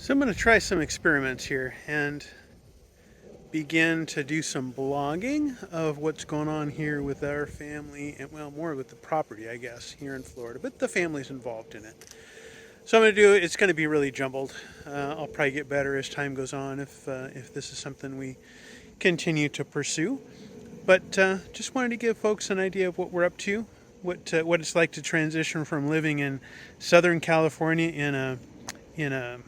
So I'm going to try some experiments here and begin to do some blogging of what's going on here with our family, and well, more with the property, I guess, here in Florida, but the family's involved in it. So I'm going to do it. It's going to be really jumbled. I'll probably get better as time goes on if this is something we continue to pursue. But just wanted to give folks an idea of what we're up to, what it's like to transition from living in Southern California in a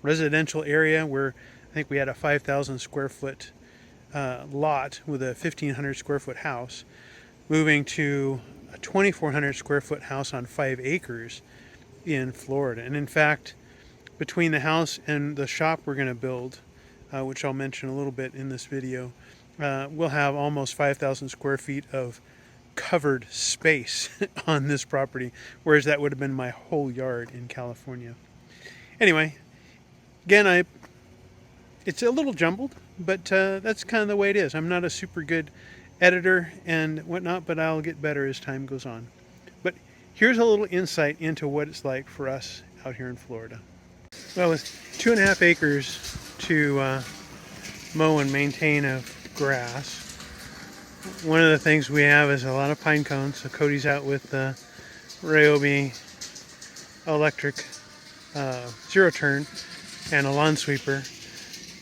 residential area where I think we had a 5,000 square foot lot with a 1,500 square foot house, moving to a 2,400 square foot house on 5 acres in Florida. And in fact, between the house and the shop we're going to build, which I'll mention a little bit in this video, we'll have almost 5,000 square feet of covered space on this property, whereas that would have been my whole yard in California. Anyway, again, it's a little jumbled, but that's kind of the way it is. I'm not a super good editor and whatnot, but I'll get better as time goes on. But here's a little insight into what it's like for us out here in Florida. Well, with 2.5 acres to mow and maintain of grass, one of the things we have is a lot of pine cones. So Cody's out with the Ryobi electric zero turn and a lawn sweeper,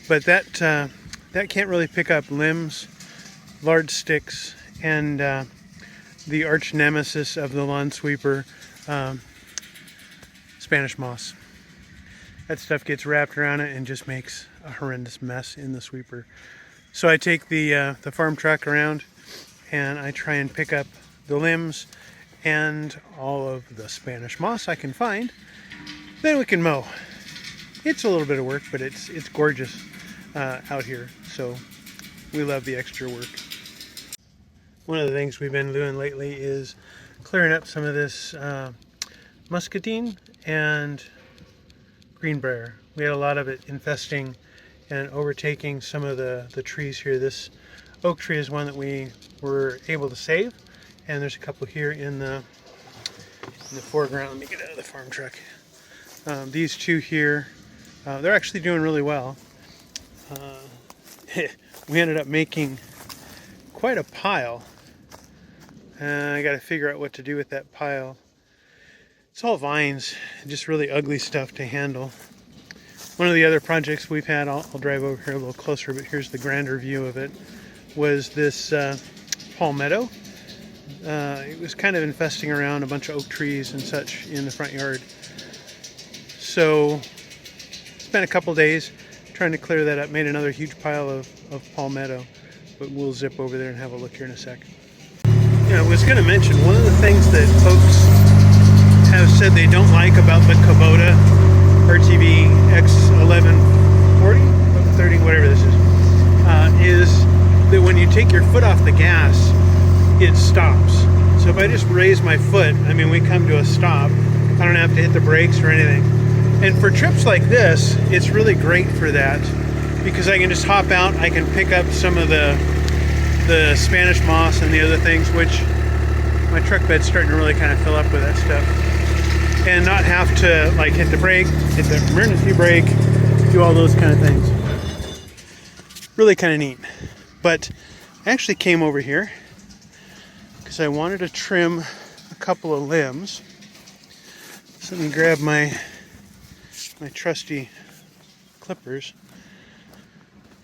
but that can't really pick up limbs, large sticks, and the arch nemesis of the lawn sweeper, Spanish moss. That stuff gets wrapped around it and just makes a horrendous mess in the sweeper. So I take the farm truck around and I try and pick up the limbs and all of the Spanish moss I can find. Then we can mow. It's a little bit of work, but it's gorgeous out here, so we love the extra work. One of the things we've been doing lately is clearing up some of this muscadine and greenbrier. We had a lot of it infesting and overtaking some of the trees here. This oak tree is one that we were able to save, and there's a couple here in the foreground. Let me get out of the farm truck. These two here, they're actually doing really well. We ended up making quite a pile. I got to figure out what to do with that pile. It's all vines, just really ugly stuff to handle. One of the other projects we've had, I'll drive over here a little closer, but here's the grander view of it, was this palmetto. It was kind of infesting around a bunch of oak trees and such in the front yard. So spent a couple days trying to clear that up, made another huge pile of palmetto, but we'll zip over there and have a look here in a sec. I was going to mention, one of the things that folks have said they don't like about the Kubota RTV X1140, 30, whatever this is that when you take your foot off the gas, it stops. So if I just raise my foot, I mean, we come to a stop. I don't have to hit the brakes or anything. And for trips like this, it's really great for that, because I can just hop out, I can pick up some of the Spanish moss and the other things, which my truck bed's starting to really kind of fill up with that stuff, and not have to like hit the brake, hit the emergency brake, do all those kind of things. Really kind of neat. But I actually came over here because I wanted to trim a couple of limbs. So let me grab my trusty clippers,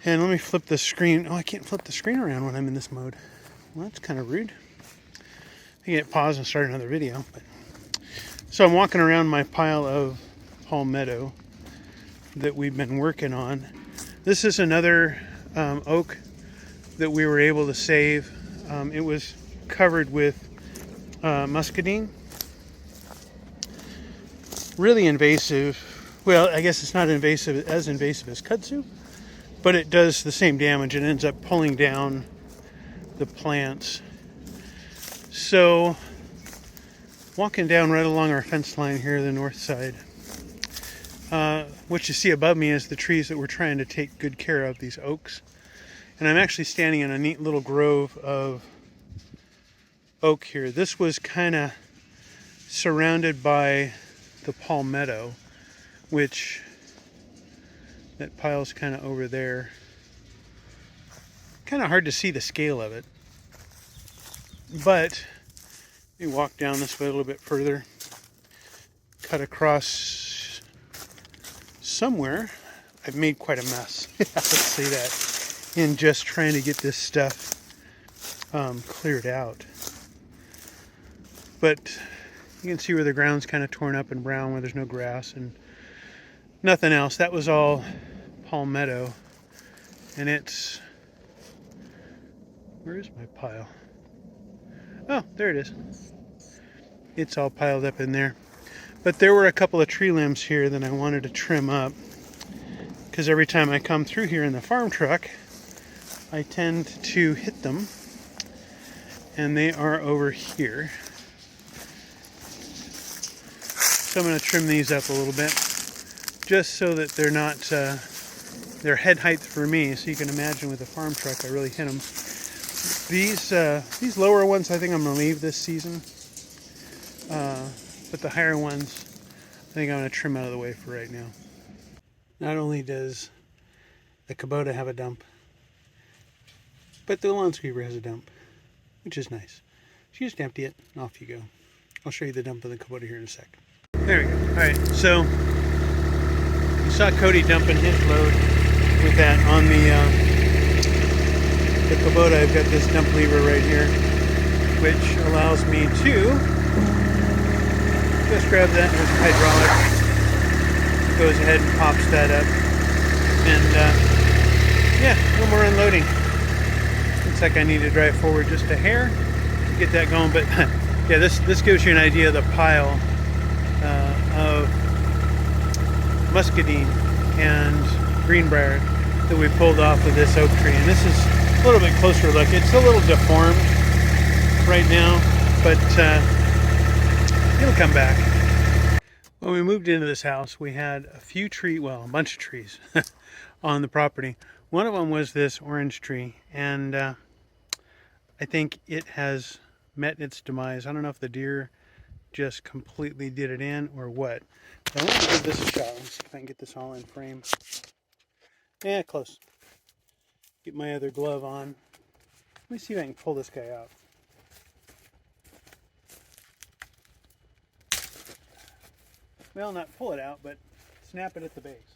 and let me flip the screen. Oh, I can't flip the screen around when I'm in this mode. Well, that's kind of rude. I can hit pause and start another video. But so I'm walking around my pile of palmetto that we've been working on. This is another oak that we were able to save. It was covered with muscadine. Really invasive. Well, I guess it's not as invasive as kudzu, but it does the same damage. It ends up pulling down the plants. So, walking down right along our fence line here, the north side, what you see above me is the trees that we're trying to take good care of, these oaks. And I'm actually standing in a neat little grove of oak here. This was kind of surrounded by the palmetto, which That pile's kind of over there. Kind of hard to see the scale of it. But let me walk down this way a little bit further. Cut across somewhere. I've made quite a mess. Let's say that. In just trying to get this stuff cleared out. But you can see where the ground's kind of torn up and brown, where there's no grass and nothing else. That was all palmetto. And it's... Where is my pile? Oh, there it is. It's all piled up in there. But there were a couple of tree limbs here that I wanted to trim up, because every time I come through here in the farm truck, I tend to hit them. And they are over here. So I'm going to trim these up a little bit, just so that they're not, they're head height for me. So you can imagine with the farm truck, I really hit them. These lower ones, I think I'm going to leave this season. But the higher ones, I think I'm going to trim out of the way for right now. Not only does the Kubota have a dump, but the lawn sweeper has a dump, which is nice. So you just empty it, and off you go. I'll show you the dump of the Kubota here in a sec. There we go. Alright, so you saw Cody dumping his load with that on the Kubota. I've got this dump lever right here, which allows me to just grab that with the hydraulic. Goes ahead and pops that up. And yeah, no more unloading. Looks like I need to drive forward just a hair to get that going. But yeah, this gives you an idea of the pile of muscadine and greenbrier that we pulled off of this oak tree. And this is a little bit closer look. It's a little deformed right now, but it'll come back. When we moved into this house, we had a few trees, well, a bunch of trees on the property. One of them was this orange tree, and I think it has met its demise. I don't know if the deer just completely did it in or what. But I want to give this a shot. Let's see if I can get this all in frame. Yeah, close. Get my other glove on. Let me see if I can pull this guy out. Well, not pull it out, but snap it at the base.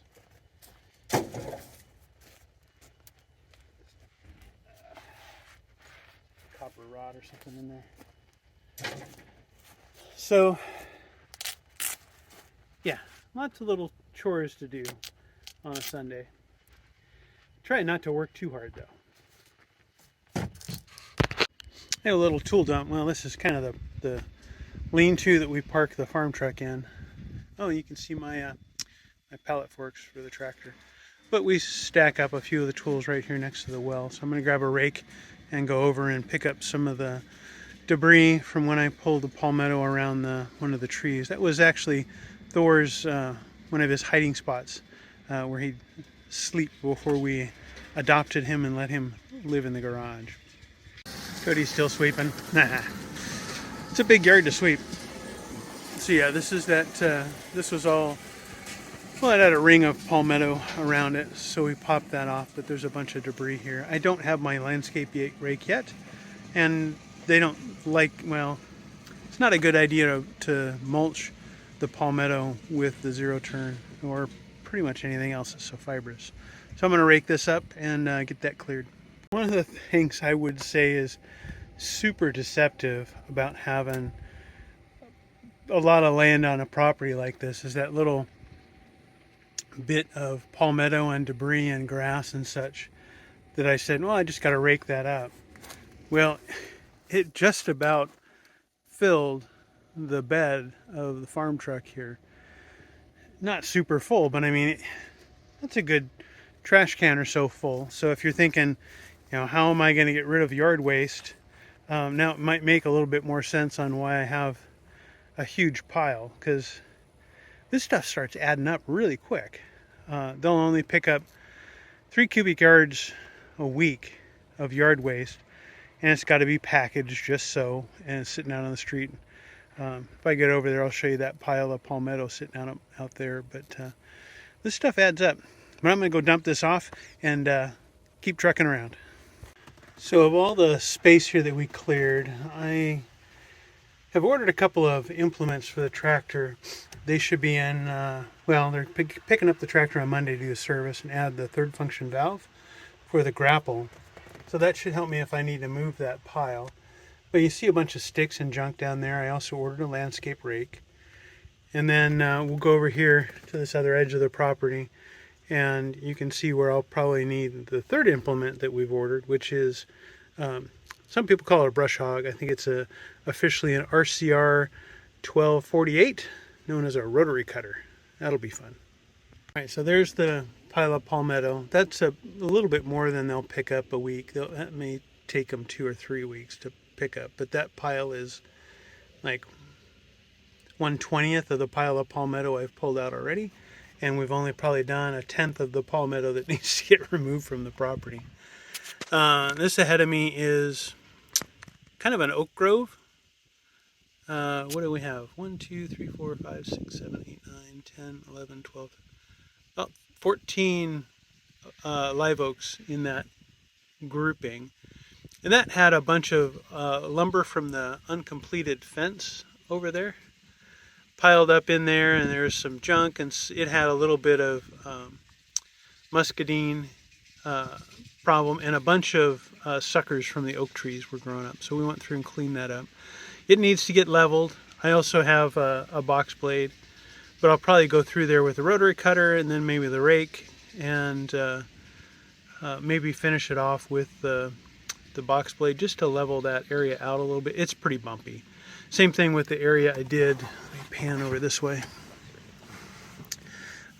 Copper rod or something in there. So, yeah, lots of little chores to do on a Sunday. Try not to work too hard, though. I have a little tool dump. Well, this is kind of the lean-to that we park the farm truck in. Oh, you can see my my pallet forks for the tractor. But we stack up a few of the tools right here next to the well. So I'm going to grab a rake and go over and pick up some of the debris from when I pulled the palmetto around one of the trees. That was actually Thor's, one of his hiding spots, where he'd sleep before we adopted him and let him live in the garage. Cody's still sweeping. Nah, it's a big yard to sweep. So yeah, this is this was all, well, it had a ring of palmetto around it, so we popped that off, but there's a bunch of debris here. I don't have my landscape rake yet, and they don't like, well, it's not a good idea to mulch the palmetto with the zero turn, or pretty much anything else that's so fibrous. So I'm going to rake this up and get that cleared. One of the things I would say is super deceptive about having a lot of land on a property like this is that little bit of palmetto and debris and grass and such that I said, well, I just got to rake that up. Well, it just about filled the bed of the farm truck here. Not super full, but I mean, that's a good trash can or so full. So if you're thinking, you know, how am I going to get rid of yard waste? Now it might make a little bit more sense on why I have a huge pile, because this stuff starts adding up really quick. They'll only pick up 3 cubic yards a week of yard waste, and it's got to be packaged just so, and it's sitting out on the street. If I get over there, I'll show you that pile of palmetto sitting out there. But this stuff adds up. But I'm going to go dump this off and keep trucking around. So of all the space here that we cleared, I have ordered a couple of implements for the tractor. They should be in, well, they're picking up the tractor on Monday to do a service and add the third function valve for the grapple. So that should help me if I need to move that pile. But you see a bunch of sticks and junk down there. I also ordered a landscape rake. And then we'll go over here to this other edge of the property, and you can see where I'll probably need the third implement that we've ordered, which is, some people call it a brush hog. I think it's officially an RCR 1248, known as a rotary cutter. That'll be fun. All right, so there's the pile of palmetto. That's a little bit more than they'll pick up a week. That may take them 2 or 3 weeks to pick up, but that pile is like 1/20th of the pile of palmetto I've pulled out already, and we've only probably done 1/10 of the palmetto that needs to get removed from the property. This ahead of me is kind of an oak grove. What do we have? 1, 2, 3, 4, 5, 6, 7, 8, 9, 10, 11, 12, about 14 live oaks in that grouping. And that had a bunch of lumber from the uncompleted fence over there piled up in there, and there's some junk, and it had a little bit of muscadine problem, and a bunch of suckers from the oak trees were growing up. So we went through and cleaned that up. It needs to get leveled. I also have a box blade, but I'll probably go through there with a rotary cutter and then maybe the rake, and maybe finish it off with the box blade just to level that area out a little bit. It's pretty bumpy. Same thing with the area I did. Let me pan over this way.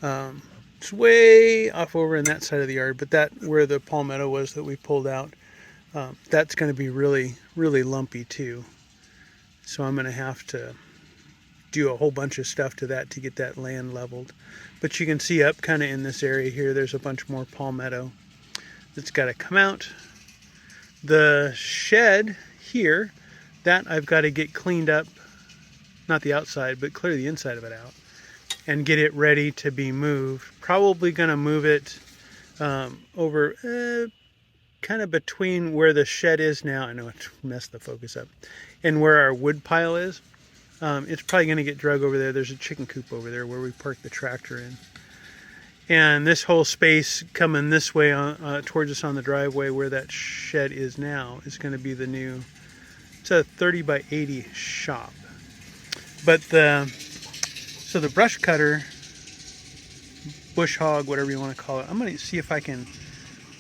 It's way off over in that side of the yard, but that where the palmetto was that we pulled out, that's going to be really, really lumpy too. So I'm going to have to do a whole bunch of stuff to that to get that land leveled. But you can see up kind of in this area here, there's a bunch more palmetto that's got to come out. The shed here, that I've got to get cleaned up, not the outside, but clear the inside of it out and get it ready to be moved. Probably going to move it over kind of between where the shed is now. I know it messed the focus up. And where our wood pile is. It's probably going to get drug over there. There's a chicken coop over there where we parked the tractor in. And this whole space coming this way towards us on the driveway where that shed is now is going to be the new, it's a 30 by 80 shop. But so the brush cutter, bush hog, whatever you want to call it, I'm going to see if I can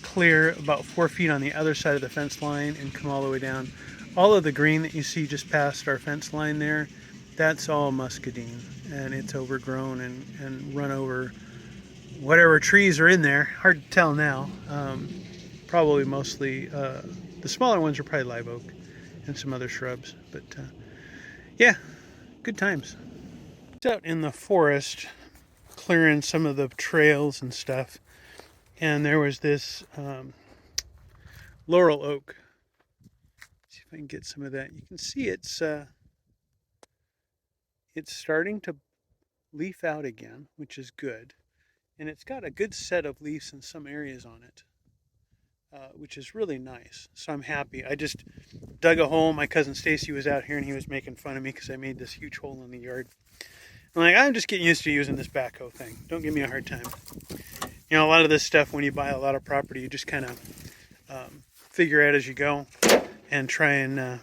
clear about 4 feet on the other side of the fence line and come all the way down. All of the green that you see just past our fence line there, that's all muscadine, and it's overgrown and run over whatever trees are in there. Hard to tell now. Probably mostly, the smaller ones are probably live oak and some other shrubs. But yeah, good times. It's out in the forest clearing some of the trails and stuff. And there was this laurel oak. Let's see if I can get some of that. You can see it's starting to leaf out again, which is good. And it's got a good set of leaves in some areas on it, which is really nice. So I'm happy. I just dug a hole. My cousin Stacy was out here and he was making fun of me because I made this huge hole in the yard. I'm like, I'm just getting used to using this backhoe thing. Don't give me a hard time. You know, a lot of this stuff, when you buy a lot of property, you just kind of figure out as you go and try and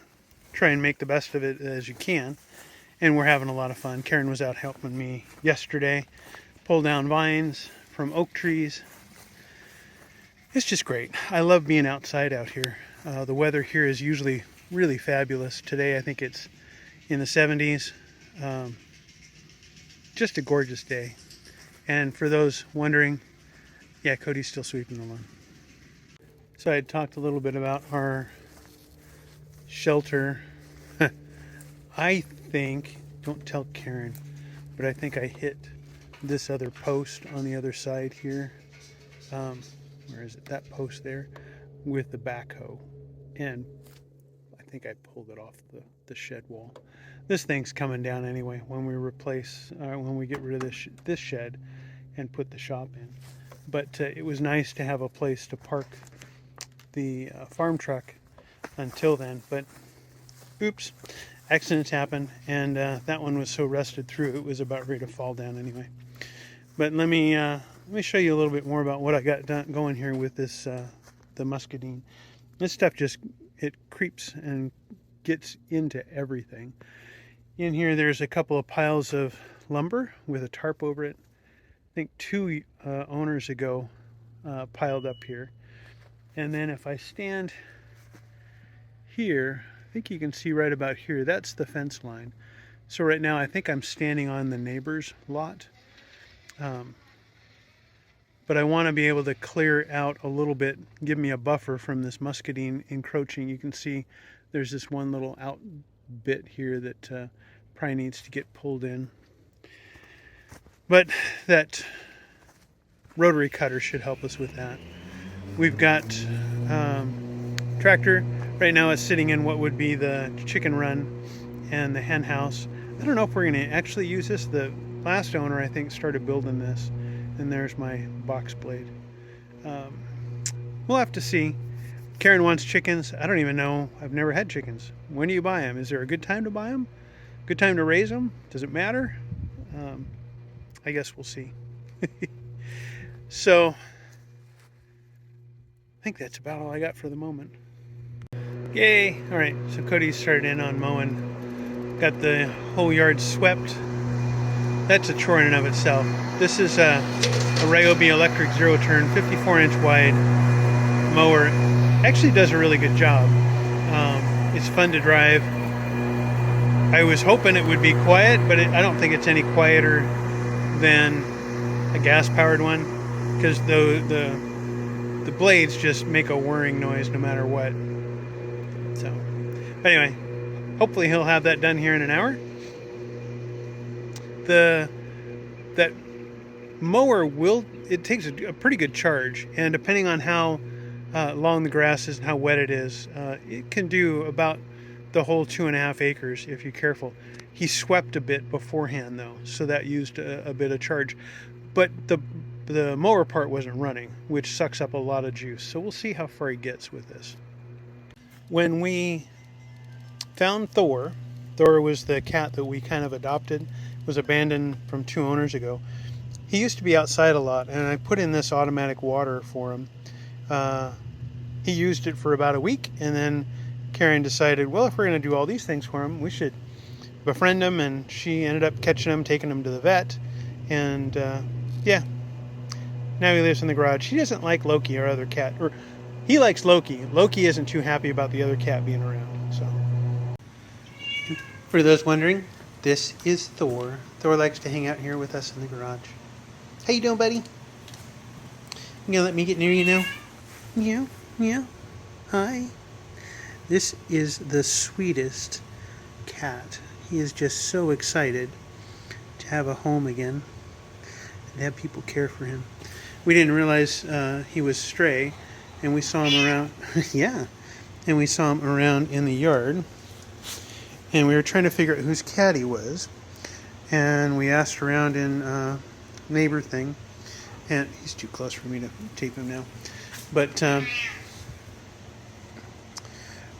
make the best of it as you can. And we're having a lot of fun. Karen was out helping me yesterday pull down vines from oak trees. It's just great. I love being outside out here. The weather here is usually really fabulous. Today I think it's in the 70s. Just a gorgeous day. And for those wondering, yeah, Cody's still sweeping the lawn. So I had talked a little bit about our shelter. I think, don't tell Karen, but I think I hit this other post on the other side here. Where is it? That post there with the backhoe. And I think I pulled it off the shed wall. This thing's coming down anyway when we replace, when we get rid of this shed and put the shop in. but it was nice to have a place to park the farm truck until then. But oops, accidents happen, and that one was so rusted through it was about ready to fall down anyway. But let me show you a little bit more about what I got going here with this the muscadine. This stuff just, it creeps and gets into everything. In here there's a couple of piles of lumber with a tarp over it. I think 2 owners ago piled up here. And then if I stand here, I think you can see right about here, that's the fence line. So right now I think I'm standing on the neighbor's lot. But I want to be able to clear out a little bit, give me a buffer from this muscadine encroaching. You can see there's this one little out bit here that probably needs to get pulled in. But that rotary cutter should help us with that. We've got tractor. Right now it's sitting in what would be the chicken run and the hen house. I don't know if we're going to actually use this. The last owner, I think, started building this. And there's my box blade. We'll have to see. Karen wants chickens. I don't even know. I've never had chickens. When do you buy them? Is there a good time to buy them? Good time to raise them? Does it matter? I guess we'll see. So, I think that's about all I got for the moment. Yay! Alright, so Cody's started in on mowing. Got the whole yard swept. That's a chore in and of itself. This is a Ryobi electric zero turn 54-inch wide mower. Actually does a really good job. It's fun to drive. I was hoping it would be quiet, but I don't think it's any quieter than a gas-powered one, because the blades just make a whirring noise no matter what. So, anyway, hopefully he'll have that done here in an hour. That mower it takes a pretty good charge, and depending on how long the grass is and how wet it is, it can do about the whole 2.5 acres if you're careful. He swept a bit beforehand though, so that used a bit of charge, but the mower part wasn't running, which sucks up a lot of juice. So we'll see how far he gets with this. When we found Thor was the cat that we kind of adopted. Was abandoned from 2 owners ago. He used to be outside a lot, and I put in this automatic water for him. He used it for about a week, and then Karen decided, well, if we're going to do all these things for him, we should befriend him, and she ended up catching him, taking him to the vet, and yeah, now he lives in the garage. He doesn't like Loki, our other cat, or he likes Loki. Loki isn't too happy about the other cat being around. So, for those wondering, this is Thor. Thor likes to hang out here with us in the garage. How you doing, buddy? You gonna let me get near you now? Yeah, yeah. Hi. This is the sweetest cat. He is just so excited to have a home again and have people care for him. We didn't realize he was stray, and we saw him around. Yeah, and we saw him around in the yard. And we were trying to figure out whose cat he was. And we asked around in neighbor thing. And he's too close for me to tape him now. But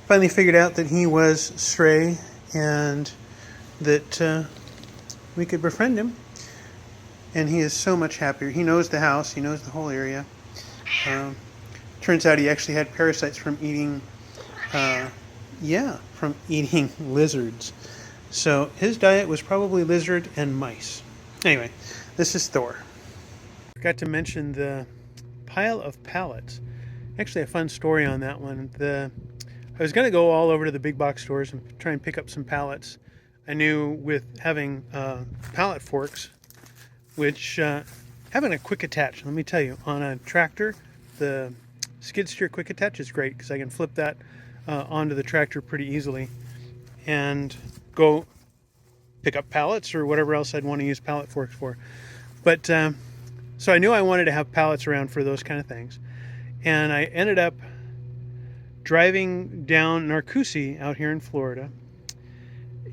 finally figured out that he was stray and that we could befriend him. And he is so much happier. He knows the house. He knows the whole area. Turns out he actually had parasites from eating... from eating lizards. So his diet was probably lizard and mice. Anyway, this is Thor. Forgot to mention the pile of pallets. Actually, a fun story on that one. I was going to go all over to the big box stores and try and pick up some pallets. I knew with having pallet forks, which having a quick attach, let me tell you, on a tractor, the skid steer quick attach is great because I can flip that onto the tractor pretty easily and go pick up pallets or whatever else I'd want to use pallet forks for. But so I knew I wanted to have pallets around for those kind of things, and I ended up driving down Narcoossee out here in Florida,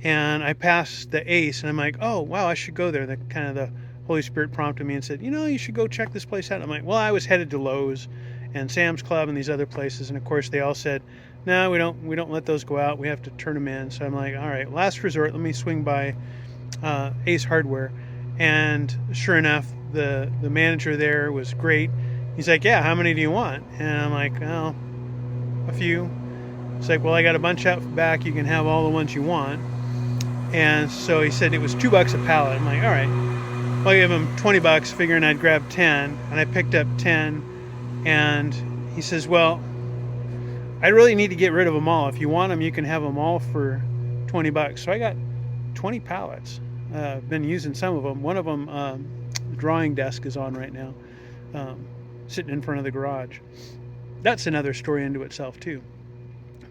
and I passed the Ace, and I'm like, oh wow, I should go there. The kind of the Holy Spirit prompted me and said, you should go check this place out. I'm like, well, I was headed to Lowe's and Sam's Club and these other places, and of course they all said, no, we don't let those go out. We have to turn them in. So I'm like, all right, last resort, let me swing by Ace Hardware. And sure enough, the manager there was great. He's like, yeah, how many do you want? And I'm like, well, a few. It's like, well, I got a bunch out back. You can have all the ones you want. And so he said it was $2 a pallet. I'm like, all right. Well, I gave him $20, figuring I'd grab 10. And I picked up 10. And he says, well, I really need to get rid of them all. If you want them, you can have them all for $20. So I got 20 pallets. I've been using some of them. One of them, the drawing desk is on right now, sitting in front of the garage. That's another story into itself too.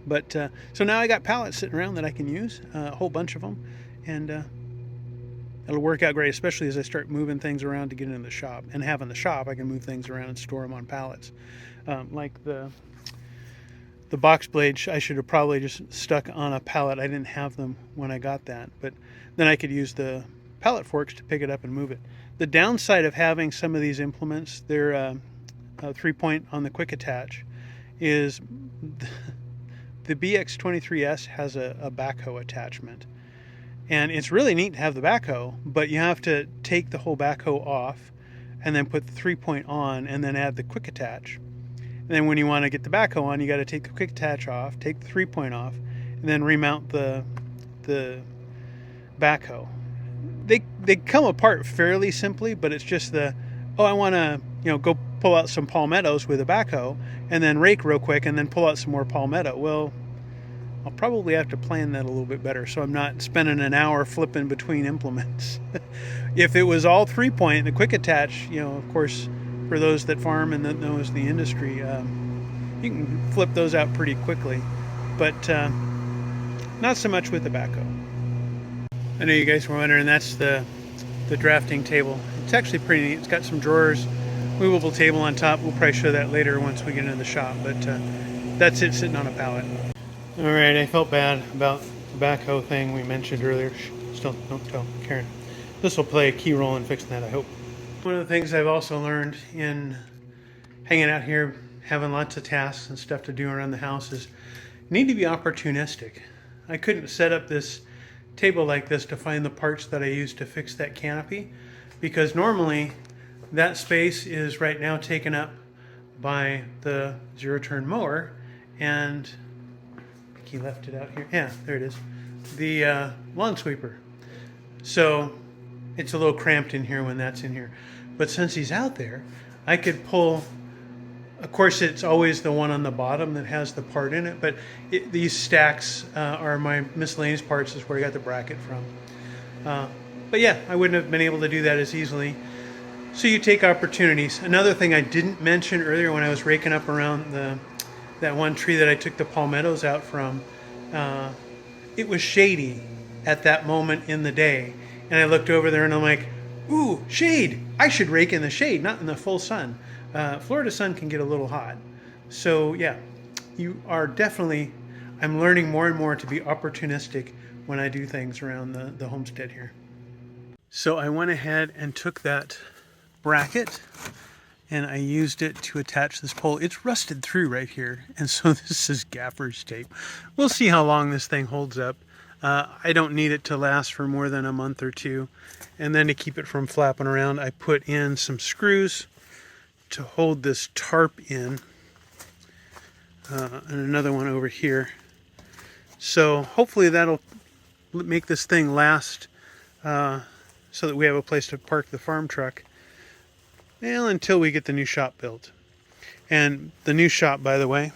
But so now I got pallets sitting around that I can use, a whole bunch of them, and it'll work out great, especially as I start moving things around to get into the shop. And having the shop, I can move things around and store them on pallets. Like the box blades, I should have probably just stuck on a pallet. I didn't have them when I got that, but then I could use the pallet forks to pick it up and move it. The downside of having some of these implements, they're a 3-point on the quick attach, is the BX23S has a backhoe attachment. And it's really neat to have the backhoe, but you have to take the whole backhoe off and then put the 3-point on and then add the quick attach. And then when you want to get the backhoe on, you got to take the quick attach off, take the 3-point off, and then remount the backhoe. They come apart fairly simply, but it's just I want to go pull out some palmettos with a backhoe and then rake real quick and then pull out some more palmetto. Well, I'll probably have to plan that a little bit better so I'm not spending an hour flipping between implements. If it was all 3-point, the quick attach, of course, for those that farm and that knows the industry, you can flip those out pretty quickly, but not so much with the backhoe. I know you guys were wondering, that's the drafting table. It's actually pretty neat. It's got some drawers, movable table on top. We'll probably show that later once we get into the shop, but that's it sitting on a pallet. All right, I felt bad about the backhoe thing we mentioned earlier. Still, don't tell Karen. This will play a key role in fixing that, I hope. One of the things I've also learned in hanging out here, having lots of tasks and stuff to do around the house, is you need to be opportunistic. I couldn't set up this table like this to find the parts that I used to fix that canopy, because normally that space is right now taken up by the zero-turn mower, and he left it out here. Yeah, there it is. The lawn sweeper. So it's a little cramped in here when that's in here. But since he's out there, I could pull. Of course, it's always the one on the bottom that has the part in it, but these stacks are my miscellaneous parts, is where I got the bracket from. But yeah, I wouldn't have been able to do that as easily. So you take opportunities. Another thing I didn't mention earlier when I was raking up around that one tree that I took the palmettos out from, it was shady at that moment in the day. And I looked over there and I'm like, ooh, shade. I should rake in the shade, not in the full sun. Florida sun can get a little hot. So yeah, you are definitely, I'm learning more and more to be opportunistic when I do things around the homestead here. So I went ahead and took that bracket and I used it to attach this pole. It's rusted through right here, and so this is gaffer's tape. We'll see how long this thing holds up. I don't need it to last for more than a month or two. And then to keep it from flapping around, I put in some screws to hold this tarp in, and another one over here. So hopefully that'll make this thing last, so that we have a place to park the farm truck, well, until we get the new shop built. And the new shop, by the way,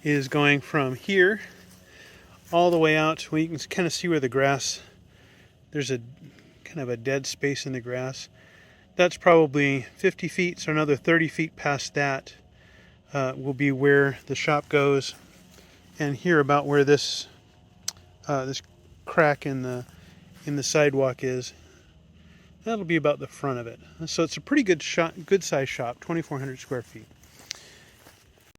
is going from here all the way out where you can kind of see where the grass, there's a kind of a dead space in the grass. That's probably 50 feet, so another 30 feet past that will be where the shop goes. And here about where this this crack in the sidewalk is, that'll be about the front of it. So it's a pretty good size shop, 2,400 square feet.